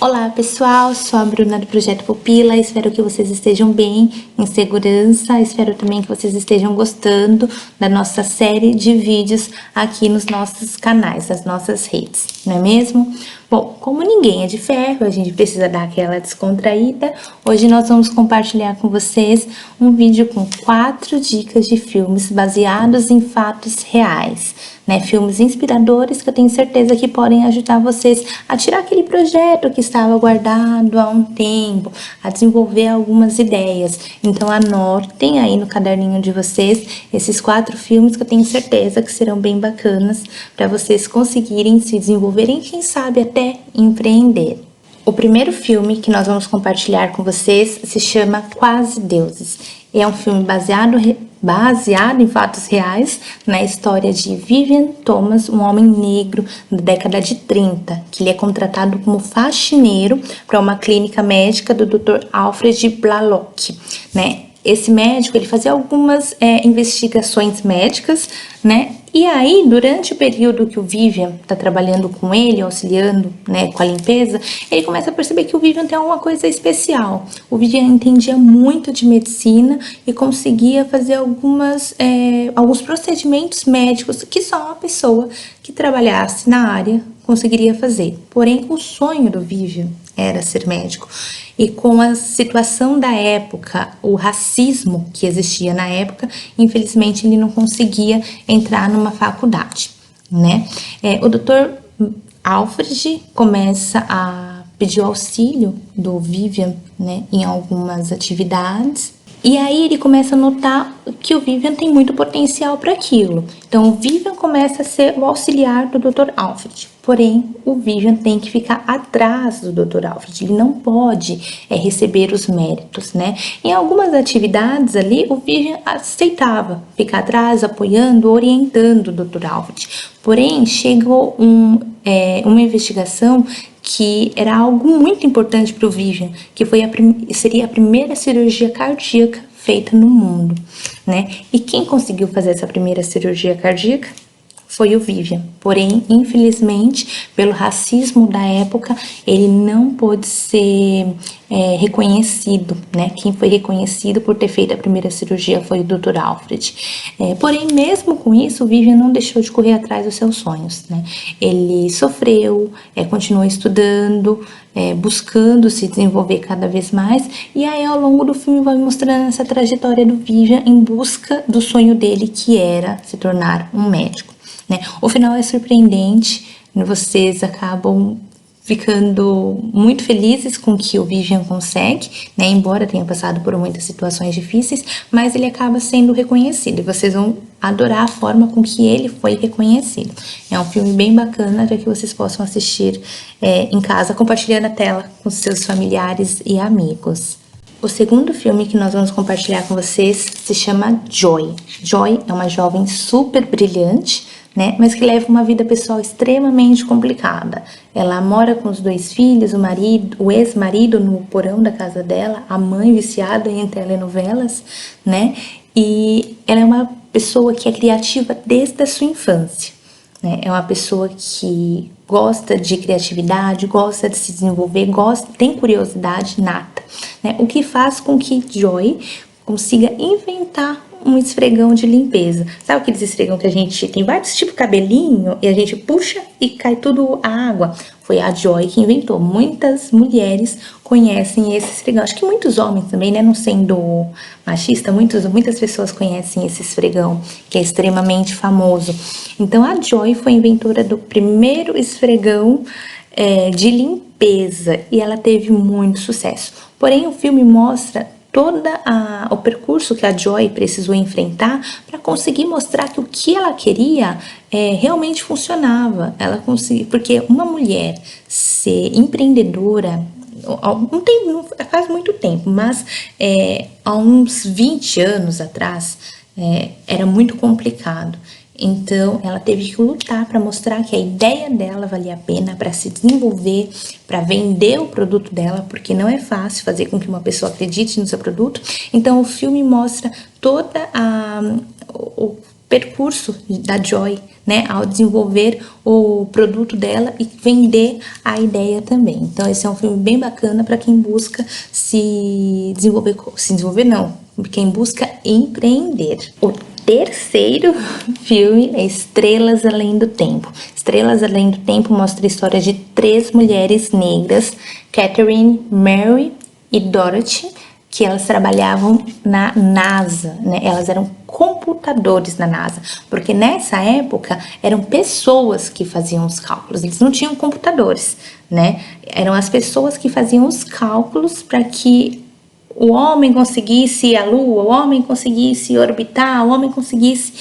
Olá pessoal, sou a Bruna do Projeto Pupila, espero que vocês estejam bem, em segurança, espero também que vocês estejam gostando da nossa série de vídeos aqui nos nossos canais, nas nossas redes, não é mesmo? Bom, como ninguém é de ferro, a gente precisa dar aquela descontraída, hoje nós vamos compartilhar com vocês um vídeo com 4 dicas de filmes baseados em fatos reais, né? Filmes inspiradores que eu tenho certeza que podem ajudar vocês a tirar aquele projeto que estava guardado há um tempo, a desenvolver algumas ideias. Então anotem aí no caderninho de vocês esses 4 filmes que eu tenho certeza que serão bem bacanas para vocês conseguirem se desenvolverem, quem sabe até empreender. O primeiro filme que nós vamos compartilhar com vocês se chama Quase Deuses. É um filme baseado em fatos reais, na história de Vivian Thomas, um homem negro da década de 30, que ele é contratado como faxineiro para uma clínica médica do Dr. Alfred Blalock, né? Esse médico, ele fazia algumas investigações médicas, né? E aí, durante o período que o Vivian tá trabalhando com ele, auxiliando, né, com a limpeza, ele começa a perceber que o Vivian tem alguma coisa especial. O Vivian entendia muito de medicina e conseguia fazer alguns procedimentos médicos que só uma pessoa que trabalhasse na área conseguiria fazer. Porém, o sonho do Vivian era ser médico. E com a situação da época, o racismo que existia na época, infelizmente ele não conseguia entrar numa faculdade, né? O Dr. Alfred começa a pedir o auxílio do Vivian, né, em algumas atividades. E aí ele começa a notar que o Vivian tem muito potencial para aquilo. Então o Vivian começa a ser o auxiliar do Dr. Alfred. Porém, o Vivian tem que ficar atrás do Dr. Alfred. Ele não pode receber os méritos, né? Em algumas atividades ali, o Vivian aceitava ficar atrás, apoiando, orientando o Dr. Alfred. Porém, chegou uma investigação que era algo muito importante para o Vivian, que seria a primeira cirurgia cardíaca feita no mundo, né? E quem conseguiu fazer essa primeira cirurgia cardíaca foi o Vivian. Porém, infelizmente, pelo racismo da época, ele não pôde ser reconhecido, né? Quem foi reconhecido por ter feito a primeira cirurgia foi o Dr. Alfred. Porém, mesmo com isso, o Vivian não deixou de correr atrás dos seus sonhos, né? Ele sofreu, continuou estudando, buscando se desenvolver cada vez mais, e aí ao longo do filme vai mostrando essa trajetória do Vivian em busca do sonho dele, que era se tornar um médico, né? O final é surpreendente, vocês acabam ficando muito felizes com o que o Vivian consegue, né? Embora tenha passado por muitas situações difíceis, mas ele acaba sendo reconhecido e vocês vão adorar a forma com que ele foi reconhecido. É um filme bem bacana para que vocês possam assistir em casa, compartilhando a tela com seus familiares e amigos. O segundo filme que nós vamos compartilhar com vocês se chama Joy. Joy é uma jovem super brilhante, né, mas que leva uma vida pessoal extremamente complicada. Ela mora com os 2 filhos, o ex-marido no porão da casa dela, a mãe viciada em telenovelas, né, e ela é uma pessoa que é criativa desde a sua infância, né, é uma pessoa que gosta de criatividade, gosta de se desenvolver, tem curiosidade nata, né, o que faz com que Joy consiga inventar um esfregão de limpeza. Sabe aqueles esfregão que a gente tem vários tipos de cabelinho e a gente puxa e cai tudo a água? Foi a Joy que inventou. Muitas mulheres conhecem esse esfregão. Acho que muitos homens também, né? Não sendo machista, muitas pessoas conhecem esse esfregão, que é extremamente famoso. Então a Joy foi inventora do primeiro esfregão de limpeza e ela teve muito sucesso. Porém, o filme mostra todo o percurso que a Joy precisou enfrentar para conseguir mostrar que o que ela queria realmente funcionava. Ela conseguiu, porque uma mulher ser empreendedora, não faz muito tempo, mas há uns 20 anos atrás era muito complicado. Então, ela teve que lutar para mostrar que a ideia dela valia a pena para se desenvolver, para vender o produto dela, porque não é fácil fazer com que uma pessoa acredite no seu produto. Então, o filme mostra toda o percurso da Joy, né, ao desenvolver o produto dela e vender a ideia também. Então esse é um filme bem bacana para quem busca se desenvolver não, quem busca empreender. O terceiro filme é Estrelas Além do Tempo. Estrelas Além do Tempo mostra a história de 3 mulheres negras, Catherine, Mary e Dorothy, que elas trabalhavam na NASA, né? Elas eram computadores na NASA, porque nessa época eram pessoas que faziam os cálculos, eles não tinham computadores, né? Eram as pessoas que faziam os cálculos para que o homem conseguisse ir à Lua, o homem conseguisse orbitar, o homem conseguisse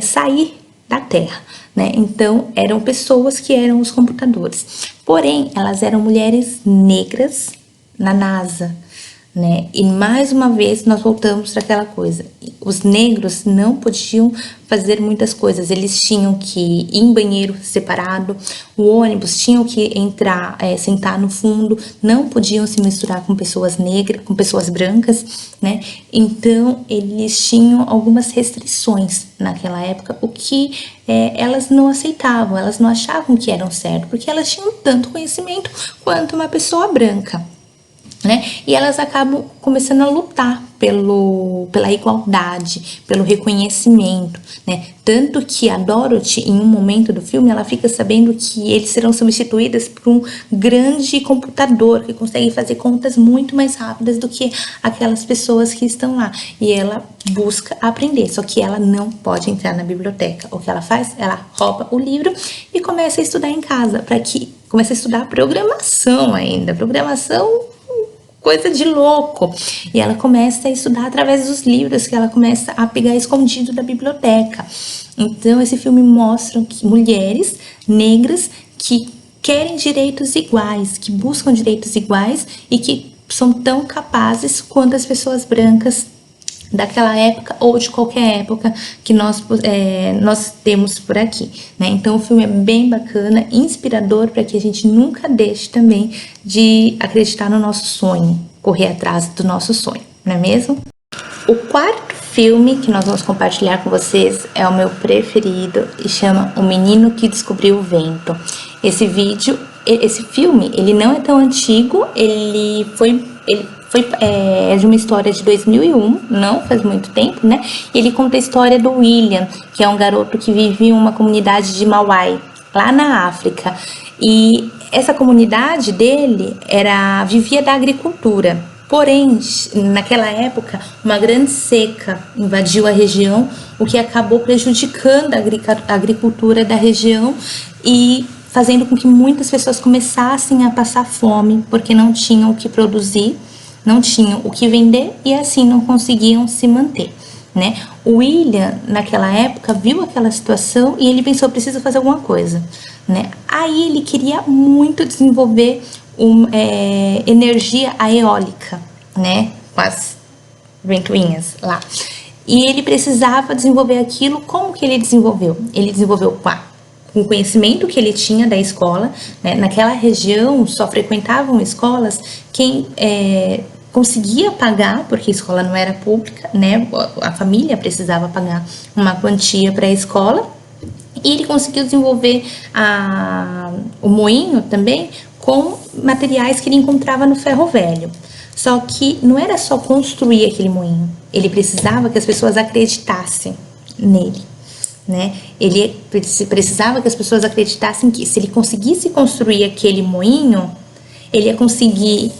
sair da Terra, né? Então eram pessoas que eram os computadores, porém elas eram mulheres negras na NASA, né? E mais uma vez nós voltamos para aquela coisa, os negros não podiam fazer muitas coisas, eles tinham que ir em banheiro separado, o ônibus tinham que entrar, sentar no fundo, não podiam se misturar com pessoas negras, com pessoas brancas, né? Então eles tinham algumas restrições naquela época, o que elas não aceitavam, elas não achavam que eram certo, porque elas tinham tanto conhecimento quanto uma pessoa branca, né? E elas acabam começando a lutar pela igualdade, pelo reconhecimento, né? Tanto que a Dorothy, em um momento do filme, ela fica sabendo que eles serão substituídas por um grande computador que consegue fazer contas muito mais rápidas do que aquelas pessoas que estão lá. E ela busca aprender, só que ela não pode entrar na biblioteca. O que ela faz? Ela rouba o livro e começa a estudar em casa, começa a estudar programação ainda. Programação, coisa de louco. E ela começa a estudar através dos livros que ela começa a pegar escondido da biblioteca. Então esse filme mostra que mulheres negras que querem direitos iguais, que buscam direitos iguais e que são tão capazes quanto as pessoas brancas daquela época ou de qualquer época que nós temos por aqui, né? Então o filme é bem bacana, inspirador para que a gente nunca deixe também de acreditar no nosso sonho, correr atrás do nosso sonho, não é mesmo? O quarto filme que nós vamos compartilhar com vocês é o meu preferido e chama O Menino que Descobriu o Vento. Esse filme, ele não é tão antigo, é de uma história de 2001, não faz muito tempo, né? E ele conta a história do William, que é um garoto que vive em uma comunidade de Mauai, lá na África. E essa comunidade dele vivia da agricultura. Porém, naquela época, uma grande seca invadiu a região, o que acabou prejudicando a agricultura da região e fazendo com que muitas pessoas começassem a passar fome, porque não tinham o que produzir, não tinham o que vender e assim não conseguiam se manter, né? O William, naquela época, viu aquela situação e ele pensou, preciso fazer alguma coisa, né? Aí ele queria muito desenvolver energia eólica, né? Com as ventoinhas lá. E ele precisava desenvolver aquilo. Como que ele desenvolveu? Ele desenvolveu com o conhecimento que ele tinha da escola, né? Naquela região só frequentavam escolas quem conseguia pagar, porque a escola não era pública, né? A família precisava pagar uma quantia para a escola, e ele conseguiu desenvolver o moinho também com materiais que ele encontrava no ferro velho. Só que não era só construir aquele moinho, ele precisava que as pessoas acreditassem nele, né? Ele precisava que as pessoas acreditassem que se ele conseguisse construir aquele moinho, ele ia conseguir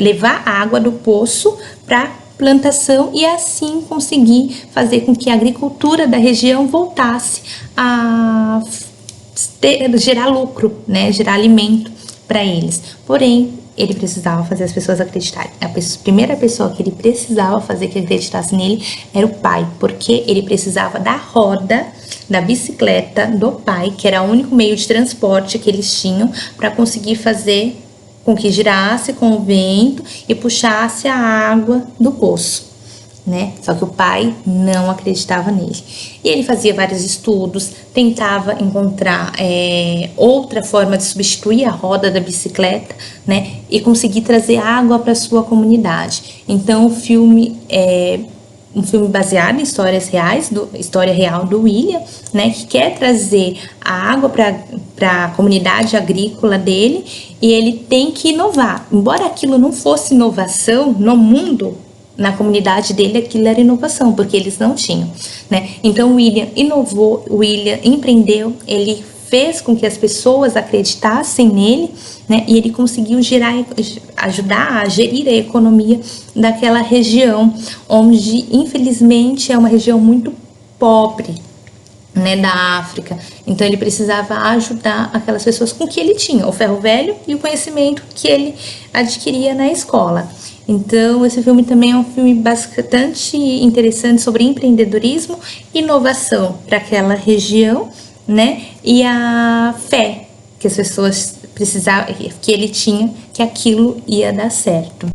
levar a água do poço para plantação e assim conseguir fazer com que a agricultura da região voltasse a gerar lucro, né? Gerar alimento para eles. Porém, ele precisava fazer as pessoas acreditarem. A primeira pessoa que ele precisava fazer que acreditasse nele era o pai, porque ele precisava da roda da bicicleta do pai, que era o único meio de transporte que eles tinham para conseguir fazer com que girasse com o vento e puxasse a água do poço, né? Só que o pai não acreditava nele. E ele fazia vários estudos, tentava encontrar outra forma de substituir a roda da bicicleta, né? E conseguir trazer água para sua comunidade. Então o filme é um filme baseado em histórias reais, história real do William, né, que quer trazer a água para a comunidade agrícola dele, e ele tem que inovar. Embora aquilo não fosse inovação no mundo, na comunidade dele aquilo era inovação, porque eles não tinham, né? Então o William inovou, o William empreendeu, ele fez com que as pessoas acreditassem nele, né? E ele conseguiu ajudar a gerir a economia daquela região, onde infelizmente é uma região muito pobre, né, da África. Então ele precisava ajudar aquelas pessoas com o que ele tinha, o ferro velho e o conhecimento que ele adquiria na escola. Então esse filme também é um filme bastante interessante sobre empreendedorismo, inovação para aquela região, né, e a fé que as pessoas precisavam, que ele tinha, que aquilo ia dar certo.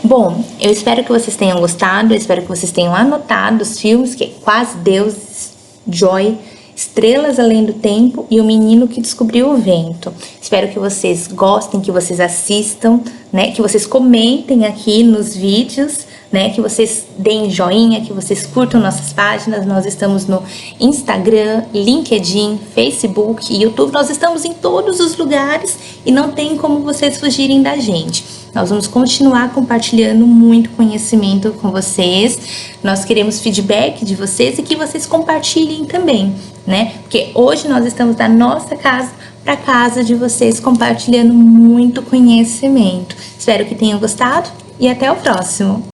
Bom, eu espero que vocês tenham gostado, eu espero que vocês tenham anotado os filmes, que é Quase Deuses, Joy, Estrelas Além do Tempo e O Menino que Descobriu o Vento. Espero que vocês gostem, que vocês assistam, né? Que vocês comentem aqui nos vídeos, né? Que vocês deem joinha, que vocês curtam nossas páginas. Nós estamos no Instagram, LinkedIn, Facebook e YouTube. Nós estamos em todos os lugares e não tem como vocês fugirem da gente. Nós vamos continuar compartilhando muito conhecimento com vocês. Nós queremos feedback de vocês e que vocês compartilhem também, né? Porque hoje nós estamos da nossa casa para casa de vocês, compartilhando muito conhecimento. Espero que tenham gostado e até o próximo.